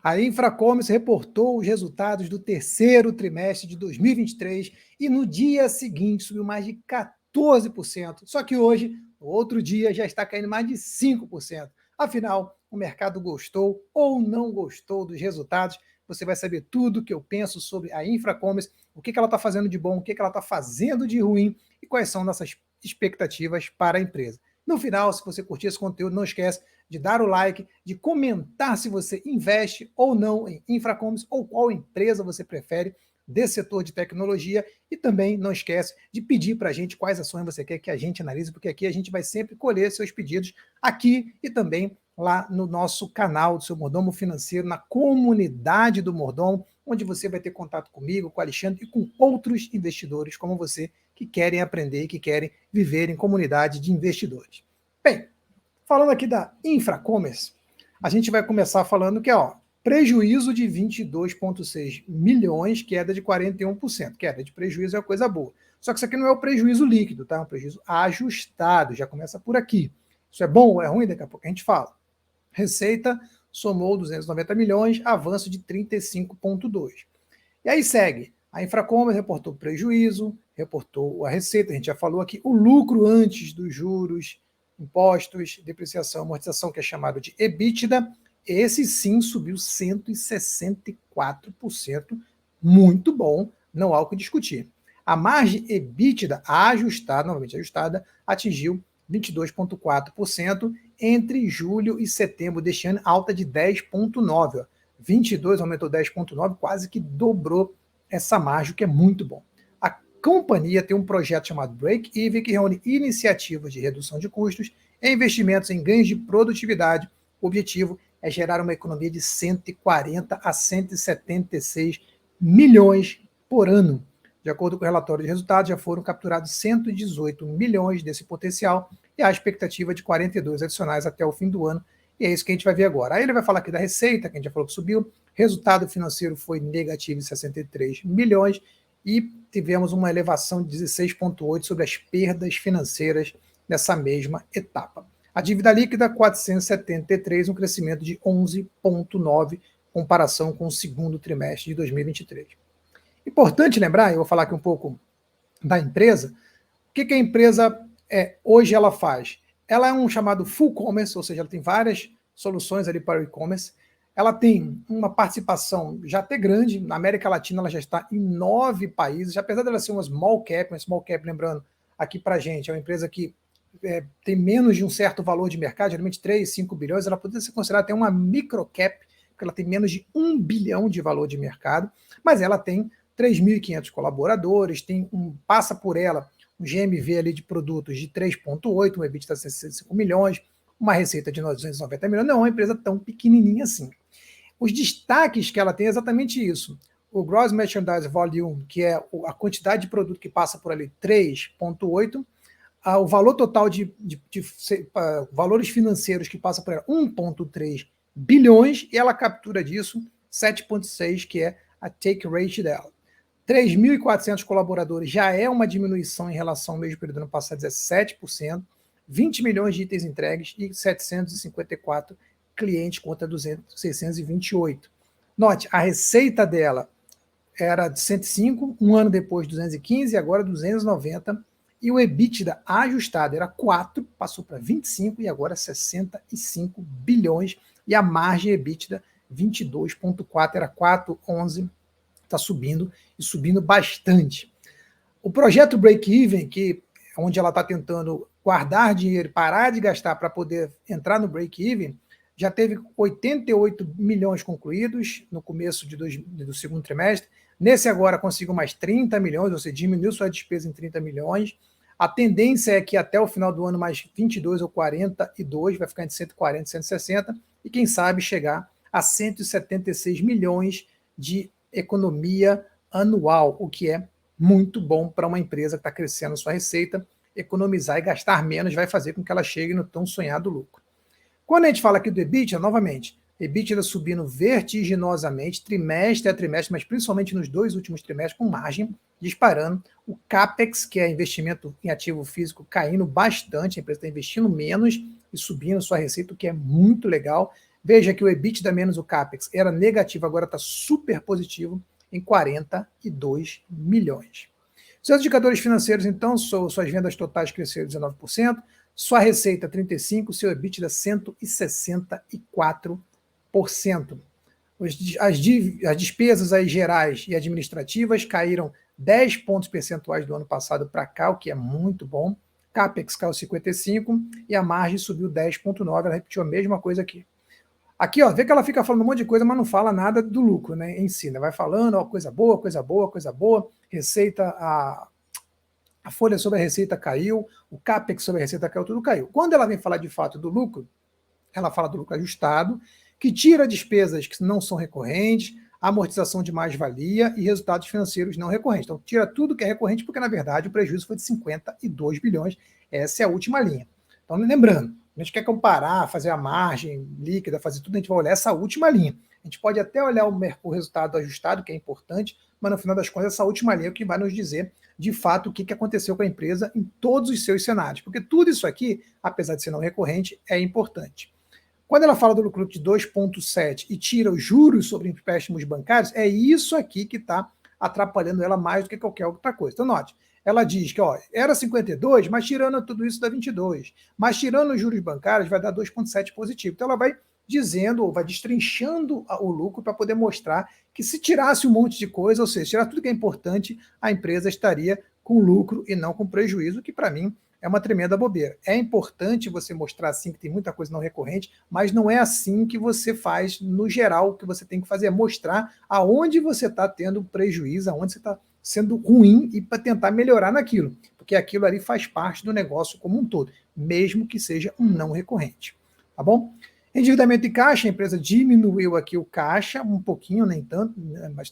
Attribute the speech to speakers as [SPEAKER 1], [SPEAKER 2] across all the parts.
[SPEAKER 1] A Infracommerce reportou os resultados do terceiro trimestre de 2023 e no dia seguinte subiu mais de 14%. Só que hoje, no outro dia, já está caindo mais de 5%. Afinal, o mercado gostou ou não gostou dos resultados? Você vai saber tudo que eu penso sobre a Infracommerce, o que ela está fazendo de bom, o que ela está fazendo de ruim e quais são nossas expectativas para a empresa. No final, se você curtir esse conteúdo, não esquece de dar o like, de comentar se você investe ou não em Infracommerce ou qual empresa você prefere desse setor de tecnologia e também não esquece de pedir para a gente quais ações você quer que a gente analise, porque aqui a gente vai sempre colher seus pedidos aqui e também lá no nosso canal do Seu Mordomo Financeiro, na comunidade do Mordomo, onde você vai ter contato comigo, com o Alexandre e com outros investidores como você que querem aprender e que querem viver em comunidade de investidores. Bem, falando aqui da Infracommerce, a gente vai começar falando que é prejuízo de 22,6 milhões, queda de 41%. Queda de prejuízo é uma coisa boa. Só que isso aqui não é o prejuízo líquido, tá? É um prejuízo ajustado, já começa por aqui. Isso é bom ou é ruim? Daqui a pouco a gente fala. Receita somou 290 milhões, avanço de 35,2. E aí segue. A Infracommerce reportou prejuízo, reportou a receita, a gente já falou aqui, o lucro antes dos juros, impostos, depreciação, amortização, que é chamado de EBITDA, esse sim subiu 164%, muito bom, não há o que discutir. A margem EBITDA ajustada, novamente ajustada, atingiu 22,4% entre julho e setembro deste ano, alta de 10,9%. 22 aumentou 10,9%, quase que dobrou essa margem, o que é muito bom. A companhia tem um projeto chamado Break Even, que reúne iniciativas de redução de custos e investimentos em ganhos de produtividade. O objetivo é gerar uma economia de 140 a 176 milhões por ano. De acordo com o relatório de resultados, já foram capturados 118 milhões desse potencial e há expectativa de 42 adicionais até o fim do ano. E é isso que a gente vai ver agora. Aí ele vai falar aqui da receita, que a gente já falou que subiu. Resultado financeiro foi negativo em 63 milhões e tivemos uma elevação de 16,8 sobre as perdas financeiras nessa mesma etapa. A dívida líquida, 473, um crescimento de 11,9 em comparação com o segundo trimestre de 2023. Importante lembrar, eu vou falar aqui um pouco da empresa, o que a empresa hoje ela faz? Ela é um chamado full commerce, ou seja, ela tem várias soluções ali para o e-commerce. Ela tem uma participação já até grande, na América Latina ela já está em 9 países, apesar dela ser uma small cap, lembrando aqui para a gente, é uma empresa que tem menos de um certo valor de mercado, geralmente 3, 5 bilhões, ela poderia ser considerada até uma microcap, porque ela tem menos de 1 bilhão de valor de mercado, mas ela tem 3.500 colaboradores, passa por ela um GMV ali de produtos de 3,8, um EBITDA de 65 milhões, uma receita de 290 milhões, não é uma empresa tão pequenininha assim. Os destaques que ela tem é exatamente isso. O Gross Merchandise Volume, que é a quantidade de produto que passa por ali, 3,8, o valor total de valores financeiros que passa por ela, 1,3 bilhões, e ela captura disso 7,6, que é a take rate dela. 3.400 colaboradores já é uma diminuição em relação ao mesmo período do ano passado, 17%, 20 milhões de itens entregues e 754 clientes contra 628. Note, a receita dela era de 105, um ano depois 215 e agora 290, e o EBITDA ajustado era 4, passou para 25 e agora 65 bilhões, e a margem EBITDA 22,4, era 4,11, está subindo e subindo bastante. O projeto Break-Even, que onde ela está tentando guardar dinheiro, parar de gastar para poder entrar no Break-Even, já teve 88 milhões concluídos no começo do segundo trimestre. Nesse agora conseguiu mais 30 milhões, ou seja, diminuiu sua despesa em 30 milhões. A tendência é que até o final do ano mais 22 ou 42, vai ficar entre 140 e 160, e quem sabe chegar a 176 milhões de economia anual, o que é muito bom para uma empresa que está crescendo sua receita. Economizar e gastar menos vai fazer com que ela chegue no tão sonhado lucro. Quando a gente fala aqui do EBITDA, novamente, EBITDA subindo vertiginosamente, trimestre a trimestre, mas principalmente nos 2 últimos trimestres, com margem disparando. O CAPEX, que é investimento em ativo físico, caindo bastante, a empresa está investindo menos e subindo sua receita, o que é muito legal. Veja que o EBITDA menos o CAPEX era negativo, agora está super positivo em 42 milhões. Seus indicadores financeiros, então, suas vendas totais cresceram 19%, sua receita 35%, seu EBITDA 164%. As despesas aí gerais e administrativas caíram 10 pontos percentuais do ano passado para cá, o que é muito bom. CAPEX caiu 55 e a margem subiu 10,9, ela repetiu a mesma coisa aqui. Aqui, ó, vê que ela fica falando um monte de coisa, mas não fala nada do lucro, né, em si, né? Vai falando, ó, coisa boa, coisa boa, coisa boa, receita, a folha sobre a receita caiu, o CAPEX sobre a receita caiu, tudo caiu. Quando ela vem falar de fato do lucro, ela fala do lucro ajustado, que tira despesas que não são recorrentes, amortização de mais-valia e resultados financeiros não recorrentes. Então, tira tudo que é recorrente, porque, na verdade, o prejuízo foi de 52 bilhões. Essa é a última linha. Então, lembrando, a gente quer comparar, fazer a margem líquida, fazer tudo, a gente vai olhar essa última linha. A gente pode até olhar o resultado ajustado, que é importante, mas, no final das contas, essa última linha é o que vai nos dizer, de fato, o que aconteceu com a empresa em todos os seus cenários. Porque tudo isso aqui, apesar de ser não recorrente, é importante. Quando ela fala do lucro de 2,7 e tira os juros sobre empréstimos bancários, é isso aqui que está atrapalhando ela mais do que qualquer outra coisa. Então, note, ela diz que ó, era 52, mas tirando tudo isso dá 22. Mas tirando os juros bancários vai dar 2,7 positivo. Então, ela vai dizendo, ou vai destrinchando o lucro para poder mostrar que se tirasse um monte de coisa, ou seja, tirar tudo que é importante, a empresa estaria com lucro e não com prejuízo, que para mim é uma tremenda bobeira. É importante você mostrar assim que tem muita coisa não recorrente, mas não é assim que você faz no geral. O que você tem que fazer é mostrar aonde você está tendo prejuízo, aonde você está sendo ruim e para tentar melhorar naquilo, porque aquilo ali faz parte do negócio como um todo, mesmo que seja um não recorrente. Tá bom? Endividamento e caixa, a empresa diminuiu aqui o caixa, um pouquinho, nem tanto,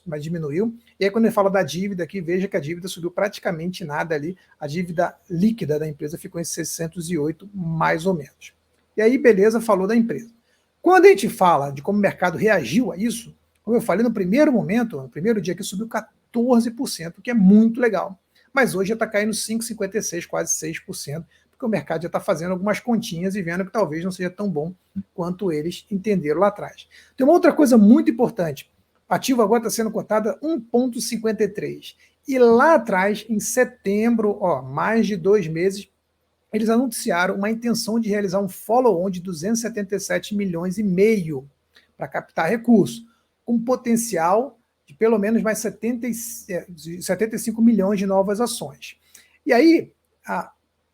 [SPEAKER 1] mas diminuiu. E aí, quando ele fala da dívida aqui, veja que a dívida subiu praticamente nada ali. A dívida líquida da empresa ficou em 608, mais ou menos. E aí, beleza, falou da empresa. Quando a gente fala de como o mercado reagiu a isso, como eu falei no primeiro momento, no primeiro dia que subiu 14%, que é muito legal. Mas hoje já está caindo 5,56%, quase 6%. Porque o mercado já está fazendo algumas continhas e vendo que talvez não seja tão bom quanto eles entenderam lá atrás. Tem uma outra coisa muito importante. O ativo agora está sendo cotado a 1,53. E lá atrás, em setembro, ó, mais de 2 meses, eles anunciaram uma intenção de realizar um follow-on de 277 milhões e meio para captar recursos, com potencial de pelo menos mais 75 milhões de novas ações. E aí,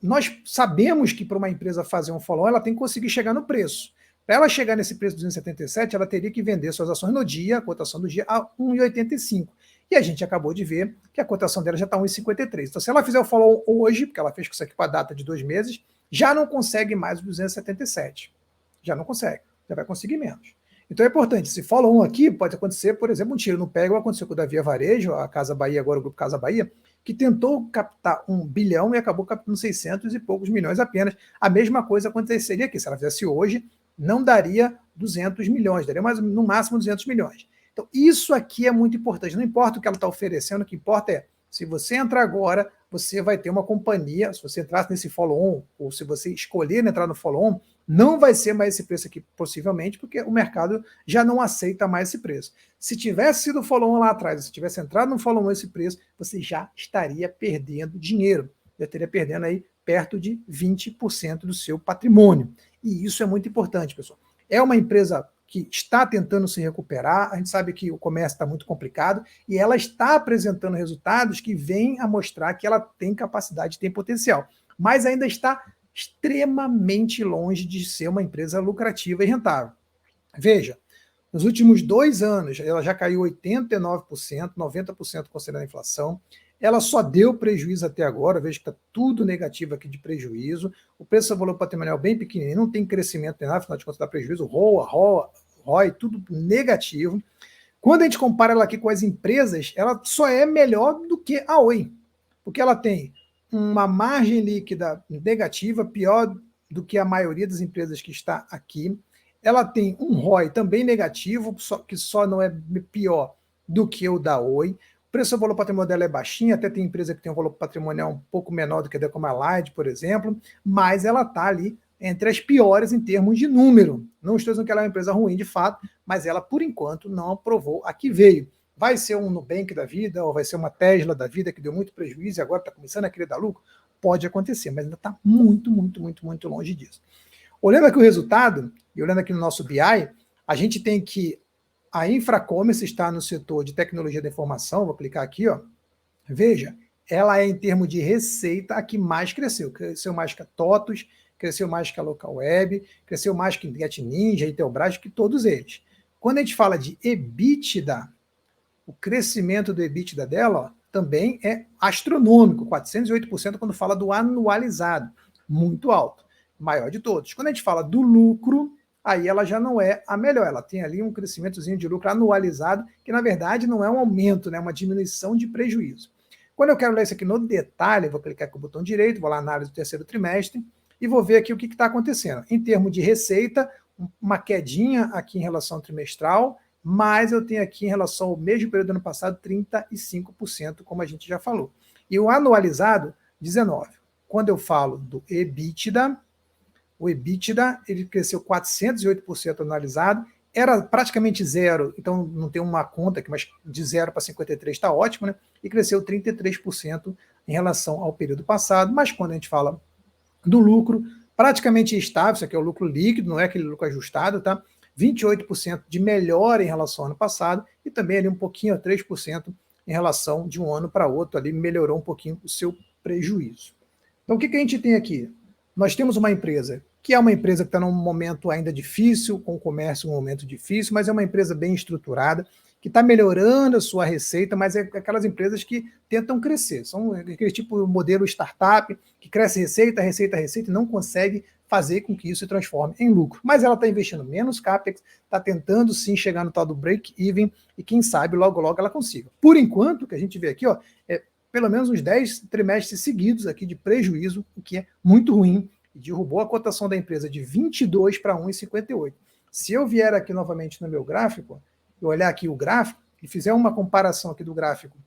[SPEAKER 1] nós sabemos que para uma empresa fazer um follow-on, ela tem que conseguir chegar no preço. Para ela chegar nesse preço de 277, ela teria que vender suas ações no dia, a cotação do dia, a 1,85. E a gente acabou de ver que a cotação dela já está 1,53. Então, se ela fizer o follow-on hoje, porque ela fez isso aqui com a data de 2 meses, já não consegue mais os 277. Já não consegue. Já vai conseguir menos. Então é importante, se follow-on aqui, pode acontecer, por exemplo, um tiro no pé, igual aconteceu com o da Via Varejo, a Casa Bahia, agora o Grupo Casa Bahia, que tentou captar 1 bilhão e acabou captando 600 e poucos milhões apenas. A mesma coisa aconteceria aqui. Se ela fizesse hoje, não daria 200 milhões, daria mais, no máximo 200 milhões. Então, isso aqui é muito importante. Não importa o que ela está oferecendo, o que importa é, se você entrar agora, você vai ter uma companhia, se você entrar nesse follow-on, ou se você escolher entrar no follow-on, não vai ser mais esse preço aqui, possivelmente, porque o mercado já não aceita mais esse preço. Se tivesse sido follow-on lá atrás, se tivesse entrado no follow-on esse preço, você já estaria perdendo dinheiro. Já estaria perdendo aí perto de 20% do seu patrimônio. E isso é muito importante, pessoal. É uma empresa que está tentando se recuperar, a gente sabe que o comércio está muito complicado, e ela está apresentando resultados que vêm a mostrar que ela tem capacidade, tem potencial, mas ainda está extremamente longe de ser uma empresa lucrativa e rentável. Veja, nos últimos 2 anos, ela já caiu 89%, 90% considerando a inflação. Ela só deu prejuízo até agora, veja que está tudo negativo aqui de prejuízo. O preço do valor patrimonial bem pequenininho, não tem crescimento nem nada, afinal de contas dá prejuízo. ROI, tudo negativo. Quando a gente compara ela aqui com as empresas, ela só é melhor do que a Oi, porque ela tem uma margem líquida negativa, pior do que a maioria das empresas que está aqui. Ela tem um ROI também negativo, que só não é pior do que o da Oi. O preço do valor patrimonial dela é baixinho, até tem empresa que tem um valor patrimonial um pouco menor do que a Decomalight, por exemplo, mas ela está ali entre as piores em termos de número. Não estou dizendo que ela é uma empresa ruim de fato, mas ela, por enquanto, não aprovou a que veio. Vai ser um Nubank da vida, ou vai ser uma Tesla da vida que deu muito prejuízo e agora está começando a querer dar lucro? Pode acontecer, mas ainda está muito, muito, muito, muito longe disso. Olhando aqui o resultado, e olhando aqui no nosso BI, a gente tem que a Infracommerce está no setor de tecnologia da informação, vou clicar aqui, ó. Veja, ela é em termos de receita a que mais cresceu. Cresceu mais que a TOTUS, cresceu mais que a Localweb, cresceu mais que GetNinja, Intelbras, que todos eles. Quando a gente fala de EBITDA, o crescimento do EBITDA dela ó, também é astronômico, 408% quando fala do anualizado, muito alto, maior de todos. Quando a gente fala do lucro, aí ela já não é a melhor, ela tem ali um crescimentozinho de lucro anualizado, que na verdade não é um aumento, né, é uma diminuição de prejuízo. Quando eu quero ler isso aqui no detalhe, vou clicar com o botão direito, vou lá na análise do terceiro trimestre, e vou ver aqui o que está acontecendo. Em termos de receita, uma quedinha aqui em relação ao trimestral, mas eu tenho aqui em relação ao mesmo período do ano passado, 35%, como a gente já falou. E o anualizado, 19%. Quando eu falo do EBITDA, o EBITDA ele cresceu 408% anualizado, era praticamente zero, então não tem uma conta aqui, mas de 0 para 53 está ótimo, né? E cresceu 33% em relação ao período passado, mas quando a gente fala do lucro, praticamente estável, isso aqui é o lucro líquido, não é aquele lucro ajustado, tá? 28% de melhora em relação ao ano passado e também ali um pouquinho, 3% em relação de um ano para outro, ali melhorou um pouquinho o seu prejuízo. Então o que a gente tem aqui? Nós temos uma empresa que é uma empresa que está num momento ainda difícil, com o comércio um momento difícil, mas é uma empresa bem estruturada, que está melhorando a sua receita, mas é aquelas empresas que tentam crescer. São aquele tipo de modelo startup, que cresce receita, receita, receita, e não consegue fazer com que isso se transforme em lucro. Mas ela está investindo menos CAPEX, está tentando sim chegar no tal do break-even, e quem sabe logo, logo ela consiga. Por enquanto, o que a gente vê aqui, ó, é pelo menos uns 10 trimestres seguidos aqui de prejuízo, o que é muito ruim, e derrubou a cotação da empresa de 22 para 1,58. Se eu vier aqui novamente no meu gráfico, eu olhar aqui o gráfico e fizer uma comparação aqui do gráfico,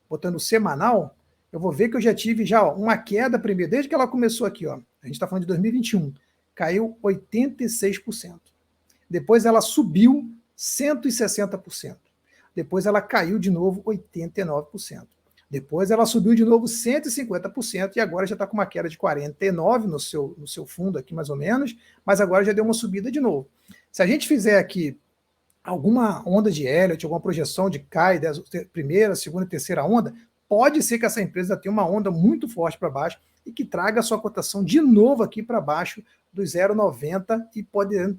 [SPEAKER 1] botando semanal, eu vou ver que eu já tive já ó, uma queda primeiro, desde que ela começou aqui, ó, a gente está falando de 2021, caiu 86%. Depois ela subiu 160%. Depois ela caiu de novo 89%. Depois ela subiu de novo 150% e agora já está com uma queda de 49% no seu fundo aqui, mais ou menos, mas agora já deu uma subida de novo. Se a gente fizer aqui alguma onda de Elliott, alguma projeção de cai, primeira, segunda e terceira onda, pode ser que essa empresa tenha uma onda muito forte para baixo e que traga a sua cotação de novo aqui para baixo dos 0,90 e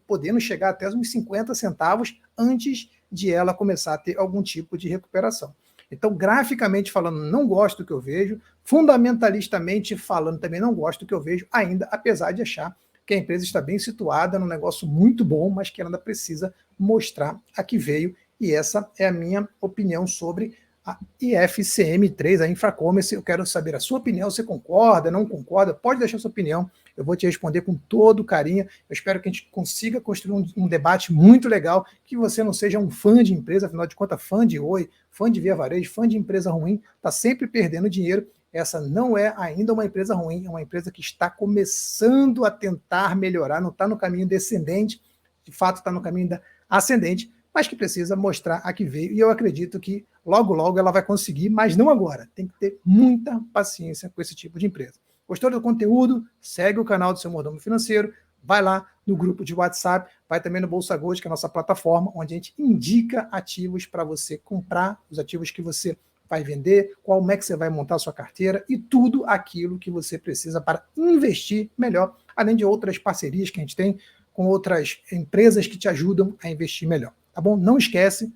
[SPEAKER 1] podendo chegar até uns 50 centavos antes de ela começar a ter algum tipo de recuperação. Então, graficamente falando, não gosto do que eu vejo, fundamentalistamente falando, também não gosto do que eu vejo, ainda, apesar de achar que a empresa está bem situada num negócio muito bom, mas que ela ainda precisa mostrar a que veio, e essa é a minha opinião sobre a IFCM3, a Infracommerce. Eu quero saber a sua opinião, você concorda, não concorda, pode deixar a sua opinião, eu vou te responder com todo carinho. Eu espero que a gente consiga construir um debate muito legal, que você não seja um fã de empresa, afinal de contas, fã de Oi, fã de Via Varejo, fã de empresa ruim, está sempre perdendo dinheiro. Essa não é ainda uma empresa ruim, é uma empresa que está começando a tentar melhorar, não está no caminho descendente, de fato está no caminho ascendente, mas que precisa mostrar a que veio, e eu acredito que logo, logo ela vai conseguir, mas não agora. Tem que ter muita paciência com esse tipo de empresa. Gostou do conteúdo? Segue o canal do Seu Mordomo Financeiro, vai lá no grupo de WhatsApp, vai também no Bolsa Gold, que é a nossa plataforma, onde a gente indica ativos para você comprar, os ativos que você vai vender, como é que você vai montar a sua carteira e tudo aquilo que você precisa para investir melhor, além de outras parcerias que a gente tem com outras empresas que te ajudam a investir melhor. Tá bom? Não esquece,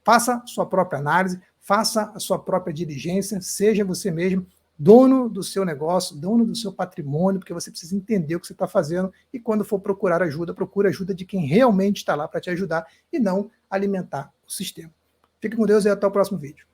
[SPEAKER 1] faça sua própria análise, faça a sua própria diligência, seja você mesmo dono do seu negócio, dono do seu patrimônio, porque você precisa entender o que você está fazendo e quando for procurar ajuda, procure ajuda de quem realmente está lá para te ajudar e não alimentar o sistema. Fique com Deus e até o próximo vídeo.